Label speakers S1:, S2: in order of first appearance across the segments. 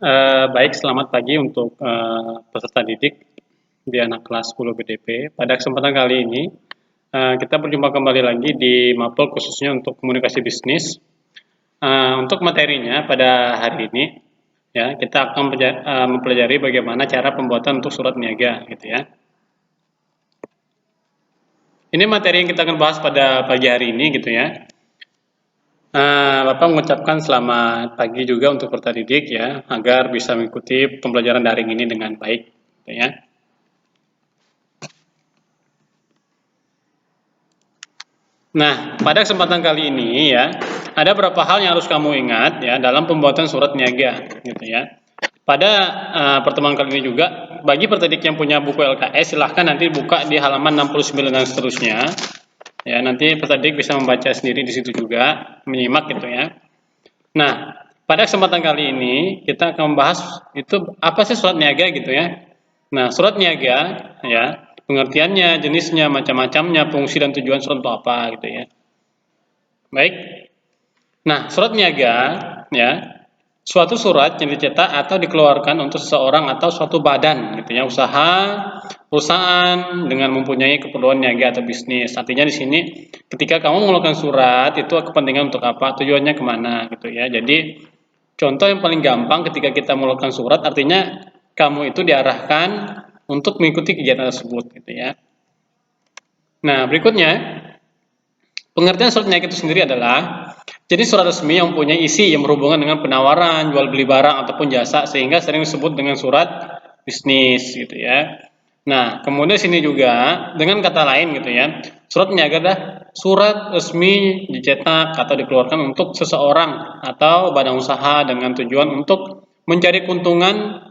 S1: Baik, selamat pagi untuk peserta didik di anak kelas 10 BDP. Pada kesempatan kali ini, kita berjumpa kembali lagi di Mapel khususnya untuk komunikasi bisnis. Untuk materinya pada hari ini, ya kita akan mempelajari bagaimana cara pembuatan untuk surat niaga, gitu ya. Ini materi yang kita akan bahas pada pagi hari ini, gitu ya. Bapak mengucapkan selamat pagi juga untuk peserta didik ya, agar bisa mengikuti pembelajaran daring ini dengan baik, gitu ya. Nah, pada kesempatan kali ini ya, ada beberapa hal yang harus kamu ingat ya dalam pembuatan surat niaga, gitu ya. Pada pertemuan kali ini juga, bagi peserta didik yang punya buku LKS, silahkan nanti buka di halaman 69 dan seterusnya. Ya, nanti peserta didik bisa membaca sendiri di situ juga, menyimak gitu ya. Nah, pada kesempatan kali ini kita akan membahas itu apa sih surat niaga gitu ya. Nah, surat niaga ya, pengertiannya, jenisnya, macam-macamnya, fungsi dan tujuan surat itu apa gitu ya. Baik. Nah, surat niaga ya, suatu surat yang dicetak atau dikeluarkan untuk seseorang atau suatu badan gitu ya, perusahaan dengan mempunyai keperluan niaga atau bisnis. Artinya di sini ketika kamu mengeluarkan surat itu kepentingan untuk apa, tujuannya kemana gitu ya. Jadi contoh yang paling gampang ketika kita mengeluarkan surat artinya kamu itu diarahkan untuk mengikuti kegiatan tersebut gitu ya. Nah, berikutnya pengertian surat niaga itu sendiri adalah jadi surat resmi yang mempunyai isi yang berhubungan dengan penawaran, jual beli barang ataupun jasa sehingga sering disebut dengan surat bisnis gitu ya. Nah, kemudian sini juga dengan kata lain gitu ya. Surat niaga adalah surat resmi dicetak atau dikeluarkan untuk seseorang atau badan usaha dengan tujuan untuk mencari keuntungan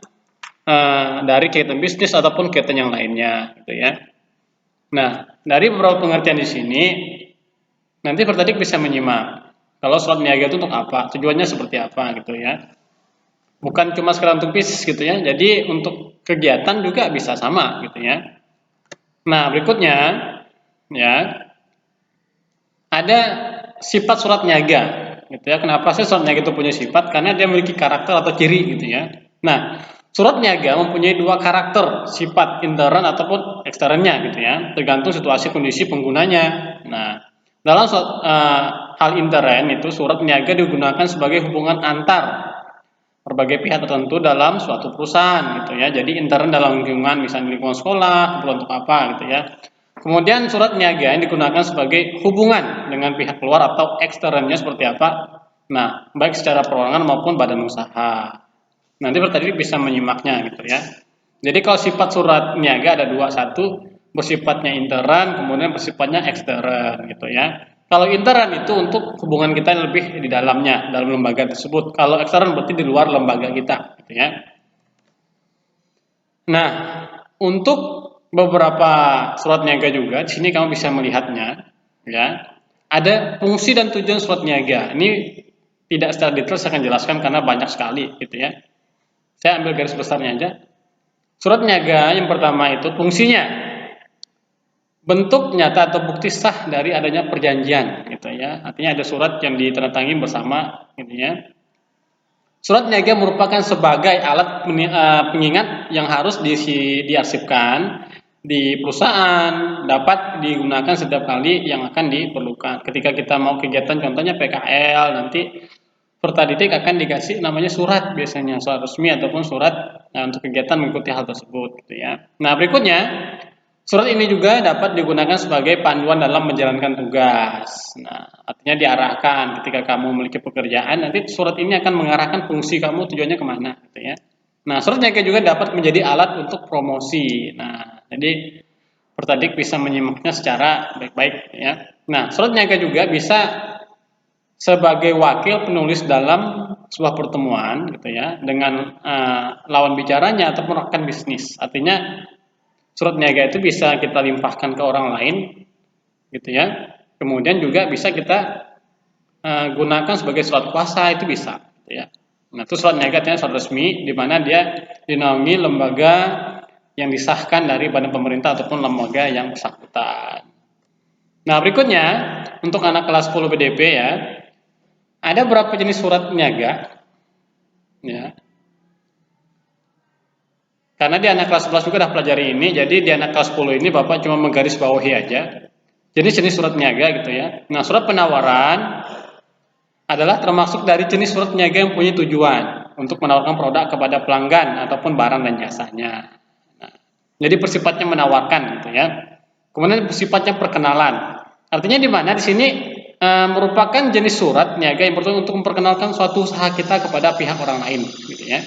S1: dari kegiatan bisnis ataupun kegiatan yang lainnya gitu ya. Nah, dari beberapa pengertian di sini nanti peserta bisa menyimak kalau surat niaga itu untuk apa, tujuannya seperti apa gitu ya. Bukan cuma sekedar untuk bisnis gitu ya. Jadi untuk kegiatan juga bisa sama gitu ya. Nah, berikutnya ya ada sifat surat niaga gitu ya. Kenapa sih surat niaga itu punya sifat? Karena dia memiliki karakter atau ciri gitu ya. Nah, surat niaga mempunyai dua karakter, sifat intern ataupun eksternnya gitu ya, tergantung situasi kondisi penggunanya. Nah, dalam hal intern itu surat niaga digunakan sebagai hubungan antar berbagai pihak tertentu dalam suatu perusahaan gitu ya. Jadi intern dalam lingkungan misalnya lingkungan sekolah, keperluan untuk apa gitu ya. Kemudian surat niaga yang digunakan sebagai hubungan dengan pihak luar atau eksternnya seperti apa? Nah, baik secara perorangan maupun badan usaha. Nanti tadi bisa menyimaknya gitu ya. Jadi kalau sifat surat niaga ada dua, satu bersifatnya intern, kemudian bersifatnya ekstern gitu ya. Kalau intern itu untuk hubungan kita yang lebih di dalamnya, dalam lembaga tersebut. Kalau ekstern berarti di luar lembaga kita gitu ya. Nah, untuk beberapa surat niaga juga, di sini kamu bisa melihatnya, ya. Ada fungsi dan tujuan surat niaga. Ini tidak secara detail saya akan jelaskan karena banyak sekali, gitu ya. Saya ambil garis besarnya aja. Surat niaga yang pertama itu fungsinya bentuk nyata atau bukti sah dari adanya perjanjian, gitu ya. Artinya ada surat yang ditandatangani bersama, gitu ya. Surat niaga merupakan sebagai alat pengingat yang harus diarsipkan di perusahaan, dapat digunakan setiap kali yang akan diperlukan. Ketika kita mau kegiatan contohnya PKL, nanti peserta didik akan dikasih namanya surat biasanya, surat resmi ataupun surat untuk kegiatan mengikuti hal tersebut gitu ya. Nah, berikutnya surat ini juga dapat digunakan sebagai panduan dalam menjalankan tugas. Nah, artinya diarahkan ketika kamu memiliki pekerjaan, nanti surat ini akan mengarahkan fungsi kamu tujuannya kemana, gitu ya. Nah, surat niaga juga dapat menjadi alat untuk promosi. Nah, jadi pertadik bisa menyimaknya secara baik-baik, ya. Nah, surat niaga juga bisa sebagai wakil penulis dalam sebuah pertemuan, gitu ya, dengan lawan bicaranya ataupun rekan bisnis. Artinya surat niaga itu bisa kita limpahkan ke orang lain gitu ya. Kemudian juga bisa kita gunakan sebagai surat kuasa itu bisa gitu ya. Nah, itu surat niaga artinya surat resmi di mana dia dinaungi lembaga yang disahkan dari badan pemerintah ataupun lembaga yang bersangkutan. Nah, berikutnya untuk anak kelas 10 BDP ya, ada berapa jenis surat niaga ya. Karena di anak kelas 11 juga udah pelajari ini, jadi di anak kelas 10 ini Bapak cuma menggarisbawahi aja. Jenis-jenis surat niaga gitu ya. Nah, surat penawaran adalah termasuk dari jenis surat niaga yang punya tujuan untuk menawarkan produk kepada pelanggan ataupun barang dan jasanya. Nah, jadi bersifatnya menawarkan gitu ya. Kemudian bersifatnya perkenalan. Artinya di mana di sini merupakan jenis surat niaga yang bertujuan untuk memperkenalkan suatu usaha kita kepada pihak orang lain gitu ya.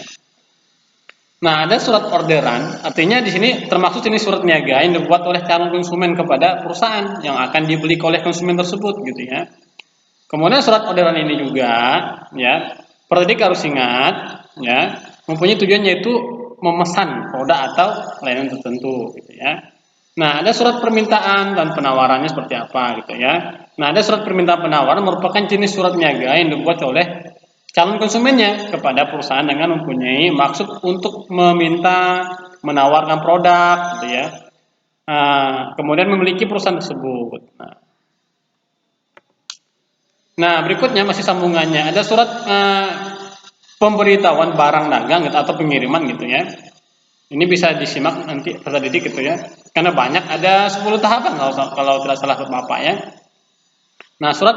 S1: Nah, ada surat orderan, artinya di sini termasuk jenis surat niaga yang dibuat oleh calon konsumen kepada perusahaan yang akan dibeli oleh konsumen tersebut gitu ya. Kemudian surat orderan ini juga ya, pertanyaan harus ingat ya, mempunyai tujuan yaitu memesan produk atau layanan tertentu gitu ya. Nah, ada surat permintaan dan penawarannya seperti apa gitu ya. Nah, ada surat permintaan penawaran merupakan jenis surat niaga yang dibuat oleh calon konsumennya kepada perusahaan dengan mempunyai maksud untuk meminta menawarkan produk gitu ya. Kemudian memiliki perusahaan tersebut. Nah, berikutnya masih sambungannya ada surat pemberitahuan barang dagang gitu, atau pengiriman gitu ya. Ini bisa disimak nanti peserta didik gitu ya. Karena banyak, ada 10 tahapan kalau tidak salah Bapak ya. Nah, surat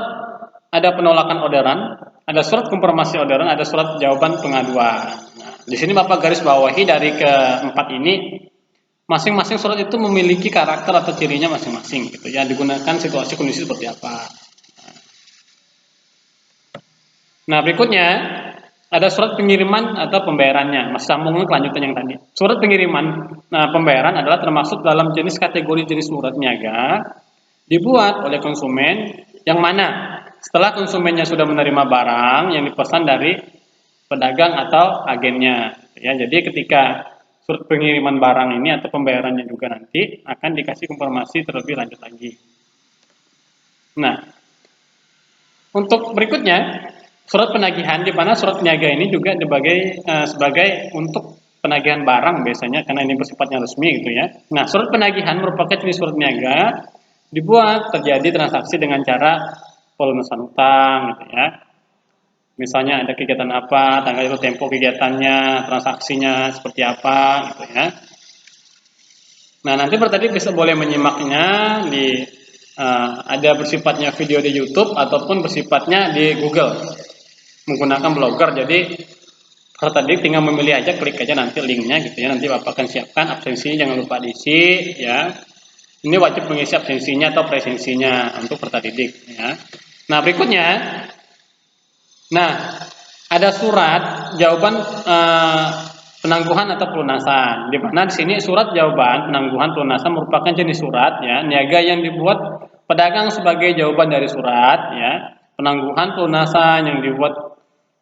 S1: ada penolakan orderan, ada surat konfirmasi orderan, ada surat jawaban pengaduan. Nah, di sini Bapak garis bawahi dari keempat ini, masing-masing surat itu memiliki karakter atau cirinya masing-masing gitu ya, digunakan situasi kondisi seperti apa. Nah, berikutnya ada surat pengiriman atau pembayarannya. Masih sambung kelanjutan yang tadi. Surat pengiriman pembayaran adalah termasuk dalam jenis kategori jenis surat niaga dibuat oleh konsumen yang mana setelah konsumennya sudah menerima barang yang dipesan dari pedagang atau agennya. Ya, jadi ketika surat pengiriman barang ini atau pembayarannya juga nanti akan dikasih informasi terlebih lanjut lagi. Nah, untuk berikutnya surat penagihan, di mana surat niaga ini juga sebagai untuk penagihan barang biasanya karena ini bersifatnya resmi gitu ya. Nah, surat penagihan merupakan jenis surat niaga dibuat terjadi transaksi dengan cara pelunasan utang gitu ya. Misalnya ada kegiatan apa, tanggal itu, tempo kegiatannya, transaksinya seperti apa gitu ya. Nah, nanti tadi bisa boleh menyimaknya di ada bersifatnya video di YouTube ataupun bersifatnya di Google menggunakan blogger. Jadi tadi tinggal memilih aja, klik aja nanti linknya gitu ya. Nanti Bapak akan siapkan absensinya, jangan lupa diisi ya. Ini wajib mengisi absensinya atau presensinya untuk peserta didik ya. Nah, berikutnya, nah ada surat jawaban penangguhan atau pelunasan. Di mana di sini surat jawaban penangguhan pelunasan merupakan jenis surat ya niaga yang dibuat pedagang sebagai jawaban dari surat ya penangguhan pelunasan yang dibuat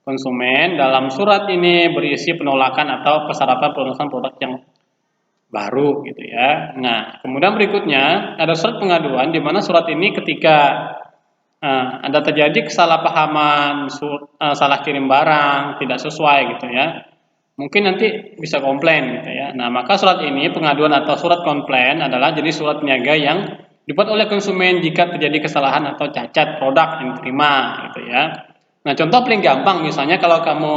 S1: konsumen. Dalam surat ini berisi penolakan atau persyaratan pelunasan produk yang baru gitu ya. Nah, kemudian berikutnya ada surat pengaduan, di mana surat ini ketika ada terjadi kesalahpahaman, salah kirim barang, tidak sesuai gitu ya, mungkin nanti bisa komplain gitu ya. Nah, maka surat ini pengaduan atau surat komplain adalah jenis surat niaga yang dibuat oleh konsumen jika terjadi kesalahan atau cacat produk yang diterima gitu ya. Nah, contoh paling gampang misalnya kalau kamu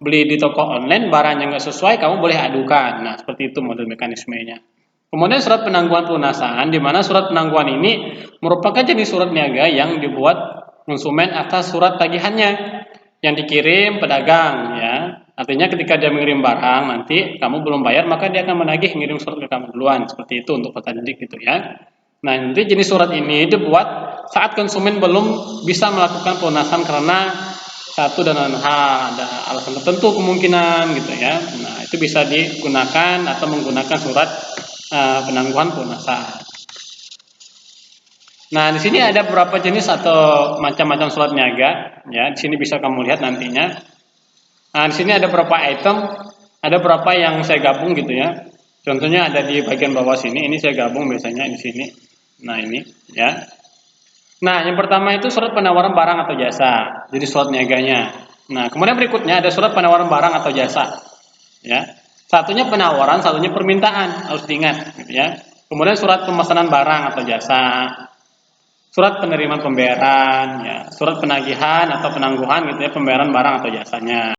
S1: beli di toko online barang yang nggak sesuai, kamu boleh adukan. Nah, seperti itu model mekanismenya. Kemudian surat penangguhan pelunasan, di mana surat penangguhan ini merupakan jenis surat niaga yang dibuat konsumen atas surat tagihannya yang dikirim pedagang ya. Artinya ketika dia mengirim barang nanti kamu belum bayar, maka dia akan menagih ngirim surat ke kamu duluan. Seperti itu untuk peserta didik gitu ya. Nah, nanti jenis surat ini dibuat saat konsumen belum bisa melakukan pelunasan karena satu dan lain hal, ada alasan tertentu kemungkinan gitu ya. Nah, itu bisa digunakan atau menggunakan surat penangguhan pelunasan. Nah, di sini ada beberapa jenis atau macam-macam surat niaga ya. Di sini bisa kamu lihat nantinya. Nah, di sini ada beberapa item, ada beberapa yang saya gabung gitu ya. Contohnya ada di bagian bawah sini, ini saya gabung biasanya di sini. Nah, ini ya. Nah, yang pertama itu surat penawaran barang atau jasa. Jadi surat niaganya. Nah, kemudian berikutnya ada surat penawaran barang atau jasa. Ya. Satunya penawaran, satunya permintaan, harus diingat gitu ya. Kemudian surat pemesanan barang atau jasa. Surat penerimaan pembayaran, ya, surat penagihan atau penangguhan gitu ya, pembayaran barang atau jasanya.